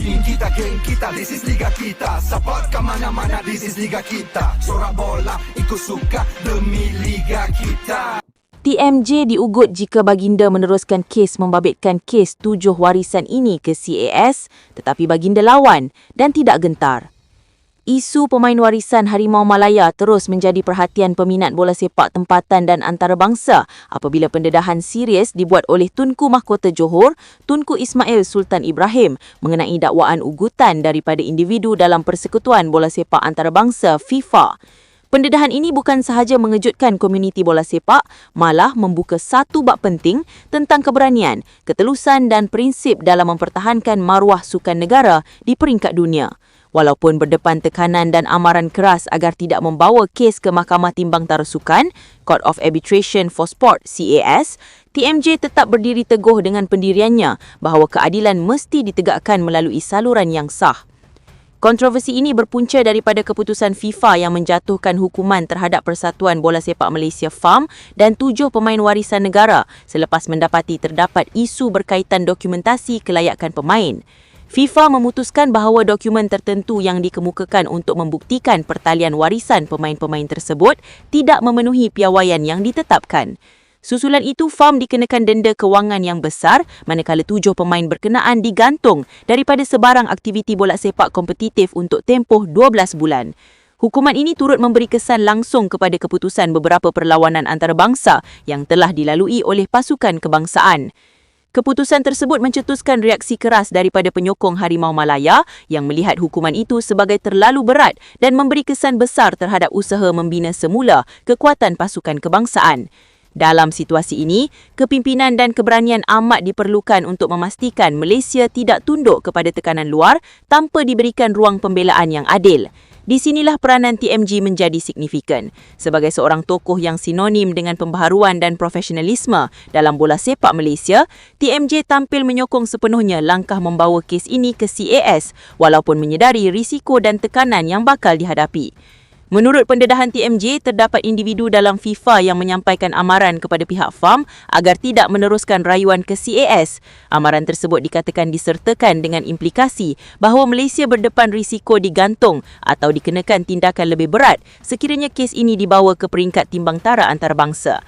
team kita, geng kita, this is liga kita. Support ke mana-mana, this is liga kita. Sorak bola, ikut suka demi liga kita. TMJ diugut jika baginda meneruskan kes membabitkan kes 7 warisan ini ke CAS, tetapi baginda lawan dan tidak gentar. Isu pemain warisan Harimau Malaya terus menjadi perhatian peminat bola sepak tempatan dan antarabangsa apabila pendedahan serius dibuat oleh Tunku Mahkota Johor, Tunku Ismail Sultan Ibrahim mengenai dakwaan ugutan daripada individu dalam Persekutuan Bola Sepak Antarabangsa FIFA. Pendedahan ini bukan sahaja mengejutkan komuniti bola sepak, malah membuka satu bab penting tentang keberanian, ketelusan dan prinsip dalam mempertahankan maruah sukan negara di peringkat dunia. Walaupun berdepan tekanan dan amaran keras agar tidak membawa kes ke Mahkamah Timbang Tara Sukan, Court of Arbitration for Sport CAS, TMJ tetap berdiri teguh dengan pendiriannya bahawa keadilan mesti ditegakkan melalui saluran yang sah. Kontroversi ini berpunca daripada keputusan FIFA yang menjatuhkan hukuman terhadap Persatuan Bola Sepak Malaysia FAM dan 7 pemain warisan negara selepas mendapati terdapat isu berkaitan dokumentasi kelayakan pemain. FIFA memutuskan bahawa dokumen tertentu yang dikemukakan untuk membuktikan pertalian warisan pemain-pemain tersebut tidak memenuhi piawaian yang ditetapkan. Susulan itu, FAM dikenakan denda kewangan yang besar manakala 7 pemain berkenaan digantung daripada sebarang aktiviti bola sepak kompetitif untuk tempoh 12 bulan. Hukuman ini turut memberi kesan langsung kepada keputusan beberapa perlawanan antarabangsa yang telah dilalui oleh pasukan kebangsaan. Keputusan tersebut mencetuskan reaksi keras daripada penyokong Harimau Malaya yang melihat hukuman itu sebagai terlalu berat dan memberi kesan besar terhadap usaha membina semula kekuatan pasukan kebangsaan. Dalam situasi ini, kepimpinan dan keberanian amat diperlukan untuk memastikan Malaysia tidak tunduk kepada tekanan luar tanpa diberikan ruang pembelaan yang adil. Di sinilah peranan TMJ menjadi signifikan. Sebagai seorang tokoh yang sinonim dengan pembaharuan dan profesionalisme dalam bola sepak Malaysia, TMJ tampil menyokong sepenuhnya langkah membawa kes ini ke CAS walaupun menyedari risiko dan tekanan yang bakal dihadapi. Menurut pendedahan TMJ, terdapat individu dalam FIFA yang menyampaikan amaran kepada pihak FAM agar tidak meneruskan rayuan ke CAS. Amaran tersebut dikatakan disertakan dengan implikasi bahawa Malaysia berdepan risiko digantung atau dikenakan tindakan lebih berat sekiranya kes ini dibawa ke peringkat timbang tara antarabangsa.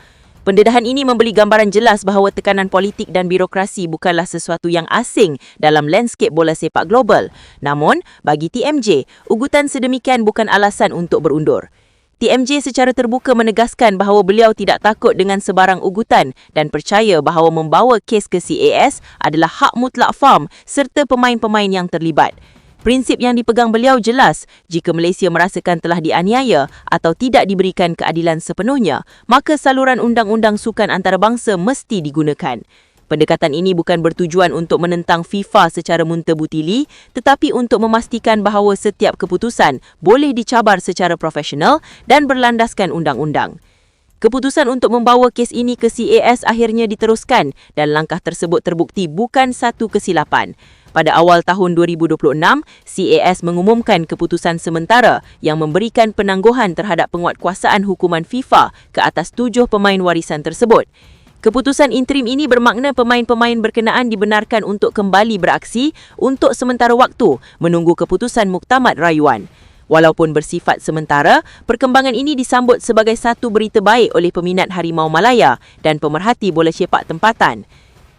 Pendedahan ini memberi gambaran jelas bahawa tekanan politik dan birokrasi bukanlah sesuatu yang asing dalam landscape bola sepak global. Namun, bagi TMJ, ugutan sedemikian bukan alasan untuk berundur. TMJ secara terbuka menegaskan bahawa beliau tidak takut dengan sebarang ugutan dan percaya bahawa membawa kes ke CAS adalah hak mutlak FAM serta pemain-pemain yang terlibat. Prinsip yang dipegang beliau jelas, jika Malaysia merasakan telah dianiaya atau tidak diberikan keadilan sepenuhnya, maka saluran undang-undang sukan antarabangsa mesti digunakan. Pendekatan ini bukan bertujuan untuk menentang FIFA secara muntabutili, tetapi untuk memastikan bahawa setiap keputusan boleh dicabar secara profesional dan berlandaskan undang-undang. Keputusan untuk membawa kes ini ke CAS akhirnya diteruskan dan langkah tersebut terbukti bukan satu kesilapan. Pada awal tahun 2026, CAS mengumumkan keputusan sementara yang memberikan penangguhan terhadap penguatkuasaan hukuman FIFA ke atas 7 pemain warisan tersebut. Keputusan interim ini bermakna pemain-pemain berkenaan dibenarkan untuk kembali beraksi untuk sementara waktu menunggu keputusan muktamad rayuan. Walaupun bersifat sementara, perkembangan ini disambut sebagai satu berita baik oleh peminat Harimau Malaya dan pemerhati bola sepak tempatan.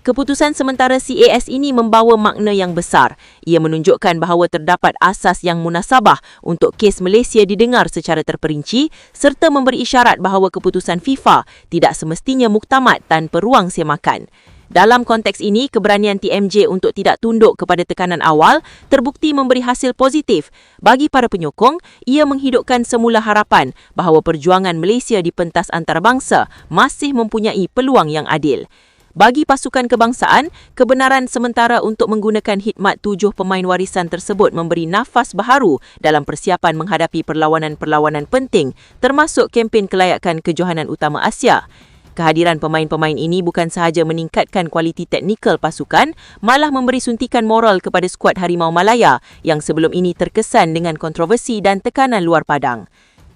Keputusan sementara CAS ini membawa makna yang besar. Ia menunjukkan bahawa terdapat asas yang munasabah untuk kes Malaysia didengar secara terperinci serta memberi isyarat bahawa keputusan FIFA tidak semestinya muktamad tanpa ruang semakan. Dalam konteks ini, keberanian TMJ untuk tidak tunduk kepada tekanan awal terbukti memberi hasil positif. Bagi para penyokong, ia menghidupkan semula harapan bahawa perjuangan Malaysia di pentas antarabangsa masih mempunyai peluang yang adil. Bagi pasukan kebangsaan, kebenaran sementara untuk menggunakan khidmat 7 pemain warisan tersebut memberi nafas baharu dalam persiapan menghadapi perlawanan-perlawanan penting termasuk kempen kelayakan kejohanan utama Asia. Kehadiran pemain-pemain ini bukan sahaja meningkatkan kualiti teknikal pasukan, malah memberi suntikan moral kepada skuad Harimau Malaya yang sebelum ini terkesan dengan kontroversi dan tekanan luar padang.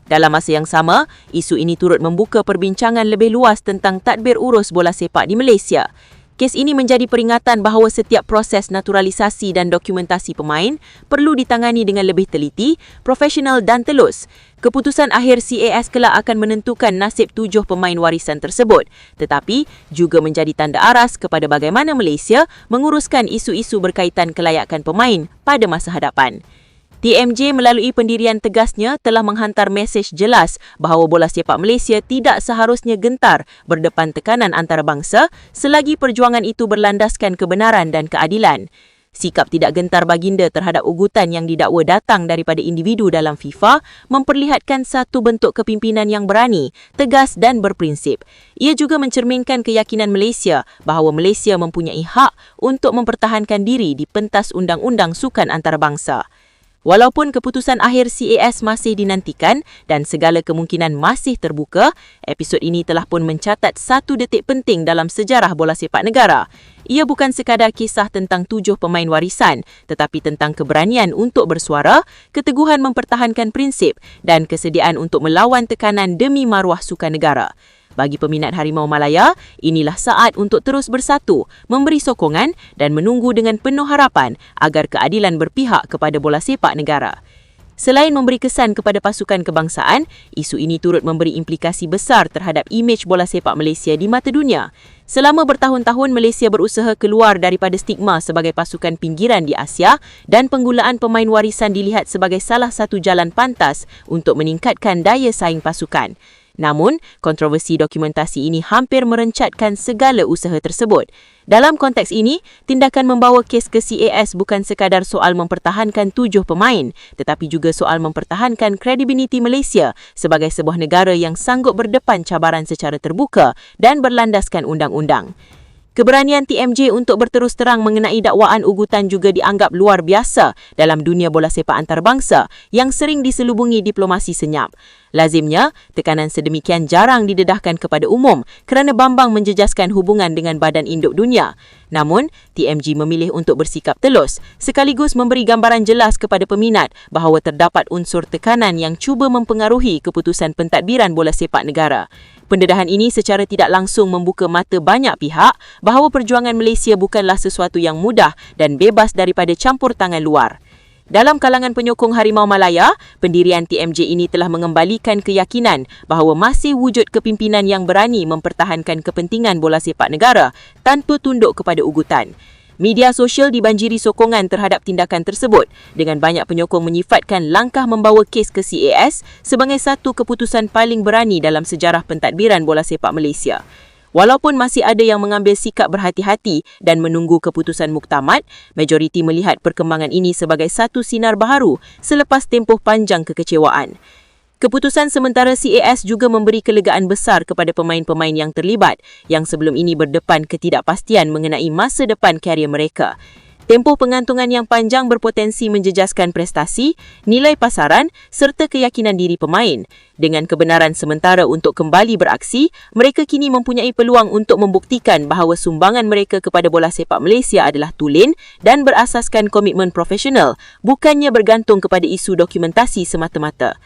Dalam masa yang sama, isu ini turut membuka perbincangan lebih luas tentang tadbir urus bola sepak di Malaysia. Kes ini menjadi peringatan bahawa setiap proses naturalisasi dan dokumentasi pemain perlu ditangani dengan lebih teliti, profesional dan telus. Keputusan akhir CAS kelak akan menentukan nasib 7 pemain warisan tersebut, tetapi juga menjadi tanda aras kepada bagaimana Malaysia menguruskan isu-isu berkaitan kelayakan pemain pada masa hadapan. TMJ melalui pendirian tegasnya telah menghantar mesej jelas bahawa bola sepak Malaysia tidak seharusnya gentar berdepan tekanan antarabangsa selagi perjuangan itu berlandaskan kebenaran dan keadilan. Sikap tidak gentar baginda terhadap ugutan yang didakwa datang daripada individu dalam FIFA memperlihatkan satu bentuk kepimpinan yang berani, tegas dan berprinsip. Ia juga mencerminkan keyakinan Malaysia bahawa Malaysia mempunyai hak untuk mempertahankan diri di pentas undang-undang sukan antarabangsa. Walaupun keputusan akhir CAS masih dinantikan dan segala kemungkinan masih terbuka, episod ini telah pun mencatat satu detik penting dalam sejarah bola sepak negara. Ia bukan sekadar kisah tentang 7 pemain warisan, tetapi tentang keberanian untuk bersuara, keteguhan mempertahankan prinsip dan kesediaan untuk melawan tekanan demi maruah sukan negara. Bagi peminat Harimau Malaya, inilah saat untuk terus bersatu, memberi sokongan dan menunggu dengan penuh harapan agar keadilan berpihak kepada bola sepak negara. Selain memberi kesan kepada pasukan kebangsaan, isu ini turut memberi implikasi besar terhadap imej bola sepak Malaysia di mata dunia. Selama bertahun-tahun Malaysia berusaha keluar daripada stigma sebagai pasukan pinggiran di Asia dan penggunaan pemain warisan dilihat sebagai salah satu jalan pantas untuk meningkatkan daya saing pasukan. Namun, kontroversi dokumentasi ini hampir merencatkan segala usaha tersebut. Dalam konteks ini, tindakan membawa kes ke CAS bukan sekadar soal mempertahankan 7 pemain, tetapi juga soal mempertahankan kredibiliti Malaysia sebagai sebuah negara yang sanggup berdepan cabaran secara terbuka dan berlandaskan undang-undang. Keberanian TMJ untuk berterus terang mengenai dakwaan ugutan juga dianggap luar biasa dalam dunia bola sepak antarabangsa yang sering diselubungi diplomasi senyap. Lazimnya, tekanan sedemikian jarang didedahkan kepada umum kerana Bambang menjejaskan hubungan dengan Badan Induk Dunia. Namun, TMJ memilih untuk bersikap telus sekaligus memberi gambaran jelas kepada peminat bahawa terdapat unsur tekanan yang cuba mempengaruhi keputusan pentadbiran bola sepak negara. Pendedahan ini secara tidak langsung membuka mata banyak pihak bahawa perjuangan Malaysia bukanlah sesuatu yang mudah dan bebas daripada campur tangan luar. Dalam kalangan penyokong Harimau Malaya, pendirian TMJ ini telah mengembalikan keyakinan bahawa masih wujud kepimpinan yang berani mempertahankan kepentingan bola sepak negara tanpa tunduk kepada ugutan. Media sosial dibanjiri sokongan terhadap tindakan tersebut dengan banyak penyokong menyifatkan langkah membawa kes ke CAS sebagai satu keputusan paling berani dalam sejarah pentadbiran bola sepak Malaysia. Walaupun masih ada yang mengambil sikap berhati-hati dan menunggu keputusan muktamad, majoriti melihat perkembangan ini sebagai satu sinar baharu selepas tempoh panjang kekecewaan. Keputusan sementara CAS juga memberi kelegaan besar kepada pemain-pemain yang terlibat yang sebelum ini berdepan ketidakpastian mengenai masa depan karier mereka. Tempoh pengantungan yang panjang berpotensi menjejaskan prestasi, nilai pasaran serta keyakinan diri pemain. Dengan kebenaran sementara untuk kembali beraksi, mereka kini mempunyai peluang untuk membuktikan bahawa sumbangan mereka kepada bola sepak Malaysia adalah tulen dan berasaskan komitmen profesional, bukannya bergantung kepada isu dokumentasi semata-mata.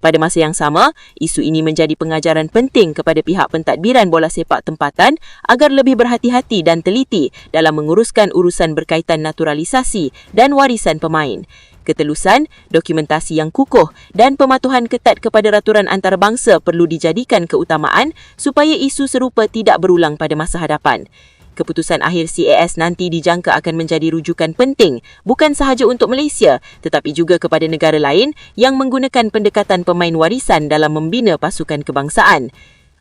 Pada masa yang sama, isu ini menjadi pengajaran penting kepada pihak pentadbiran bola sepak tempatan agar lebih berhati-hati dan teliti dalam menguruskan urusan berkaitan naturalisasi dan warisan pemain. Ketelusan, dokumentasi yang kukuh dan pematuhan ketat kepada raturan antarabangsa perlu dijadikan keutamaan supaya isu serupa tidak berulang pada masa hadapan. Keputusan akhir CAS nanti dijangka akan menjadi rujukan penting bukan sahaja untuk Malaysia tetapi juga kepada negara lain yang menggunakan pendekatan pemain warisan dalam membina pasukan kebangsaan.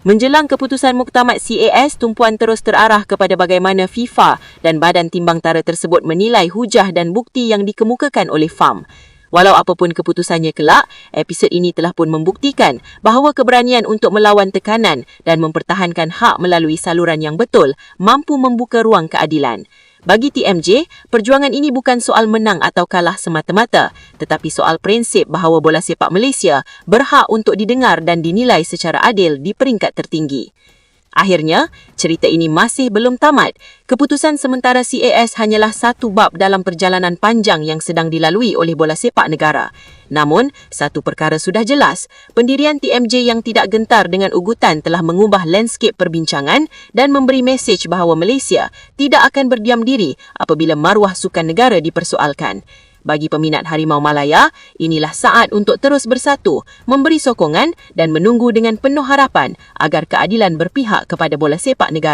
Menjelang keputusan muktamad CAS, tumpuan terus terarah kepada bagaimana FIFA dan Badan Timbang Tara tersebut menilai hujah dan bukti yang dikemukakan oleh FAM. Walau apapun keputusannya kelak, episod ini telah pun membuktikan bahawa keberanian untuk melawan tekanan dan mempertahankan hak melalui saluran yang betul mampu membuka ruang keadilan. Bagi TMJ, perjuangan ini bukan soal menang atau kalah semata-mata, tetapi soal prinsip bahawa bola sepak Malaysia berhak untuk didengar dan dinilai secara adil di peringkat tertinggi. Akhirnya, cerita ini masih belum tamat. Keputusan sementara CAS hanyalah satu bab dalam perjalanan panjang yang sedang dilalui oleh bola sepak negara. Namun, satu perkara sudah jelas. Pendirian TMJ yang tidak gentar dengan ugutan telah mengubah landscape perbincangan dan memberi mesej bahawa Malaysia tidak akan berdiam diri apabila maruah sukan negara dipersoalkan. Bagi peminat Harimau Malaya, inilah saat untuk terus bersatu, memberi sokongan dan menunggu dengan penuh harapan agar keadilan berpihak kepada bola sepak negara.